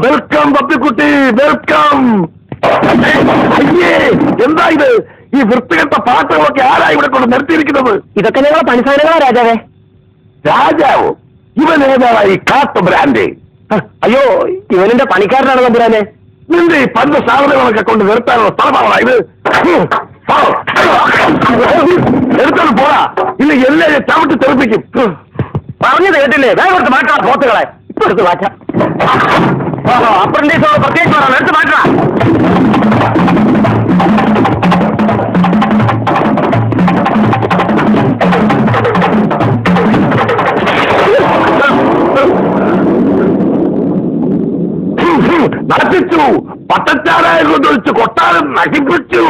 Welcome പപ്പിക്കുട്ടി, welcome. അയ്യേ, എന്താ ഇത്? ഈ വൃത്തികെട്ട പാട്ടുകളൊക്കെ ആരാ ഇവിടെ കൊണ്ട് നിർത്തിയിരിക്കുന്നത്? ഇതൊക്കെ ഞങ്ങളെ പണിസാധനങ്ങളാ രാജാവേ. രാജാവോ? ഇവൻ ഏതാണ് ഈ കാട്ടു ബ്രാൻഡ്? അയ്യോ, ഇവനെന്റെ പണിക്കാരനാണ് തമ്പുരാനെ. നിന്റെ ഈ പഞ്ച സാധനങ്ങളൊക്കെ കൊണ്ട് നിർത്താനുള്ള സ്ഥലമാണോ ഇത്? എടുത്തോണ്ട് പോടാ, ഇല്ല എല്ലാം ചവിട്ടി തെറിപ്പിക്കും. പറഞ്ഞത് കേട്ടില്ലേ? വേഗം എടുത്ത് മാറ്റാം പോത്തുകളെ. ഇപ്പൊ എടുത്ത് മാറ്റാം. അപ്രന്റീസോട് പ്രത്യേകിച്ച് പറയണം, എടുത്ത് മാറ്റാം. നശിച്ചു. പട്ടച്ചാരായ കൊണ്ടൊഴിച്ച് കൊട്ടാരം നശിപ്പിച്ചു.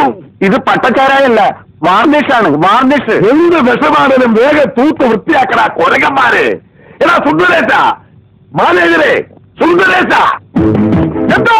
ഇത് പട്ടച്ചാരായല്ല, വാർണിഷാണ്, വാർണിഷ്. എന്ത് വിഷമാണെങ്കിലും വേഗം തൂത്ത് വൃത്തിയാക്കണ കൊരകന്മാര്. എടാ സുന്ദരേശ, മാനേജരെ സുന്ദരേശ, എന്തോ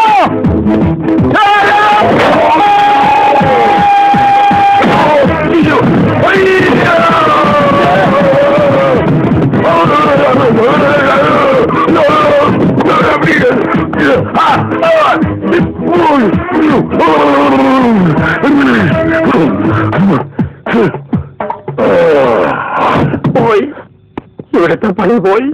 പോയി, ഇവിടുത്തെ പണി പോയി.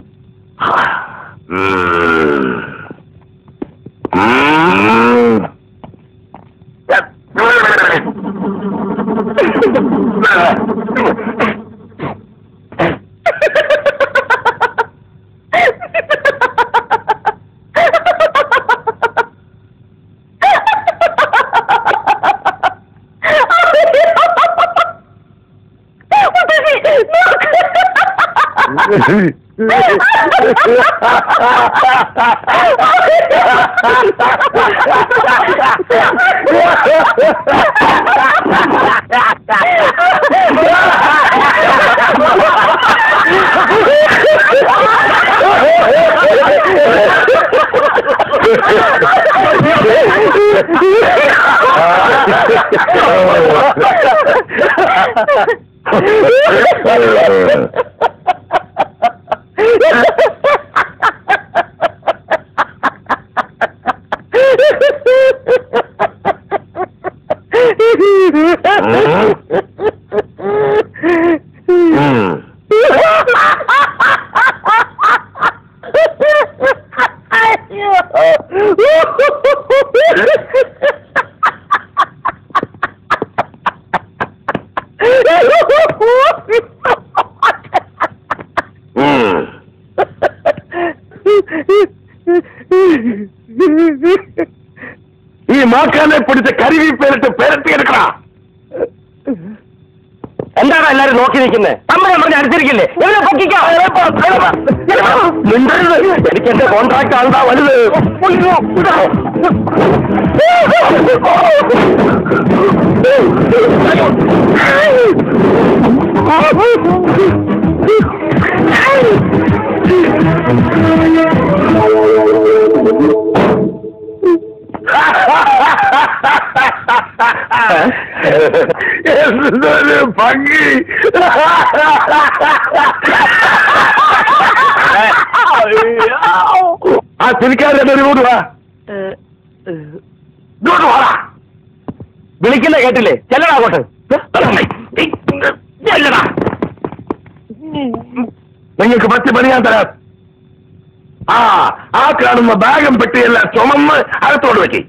ഈ മാക്കാനെ പിടിച്ച കരിവി പേരിട്ട് പെരട്ടിയെടുക്കണ. എന്താണ് എല്ലാരും നോക്കി നിൽക്കുന്നത്? തമ്മിൽ പറഞ്ഞ് അടുത്തിരിക്കില്ലേ? എനിക്ക് എന്റെ കോൺട്രാക്ട് ആണ്ടാ വലുത്. എന്തൊരു ഭംഗി! ആ ചിരിക്കാരുടെ ഇങ്ങോട്ട് വാ, ഇങ്ങോട്ട് വാ. വിളിക്കുന്ന കേട്ടില്ലേ? ചെല്ലടാ അങ്ങോട്ട്. ചെല്ലടാ. നിങ്ങൾക്ക് പറ്റി പണി ഞാൻ തരാം. ആ കാണുന്ന ബാഗും പെട്ടിയെല്ലാം ചുമന്ന് അകത്തോട് വെക്കി.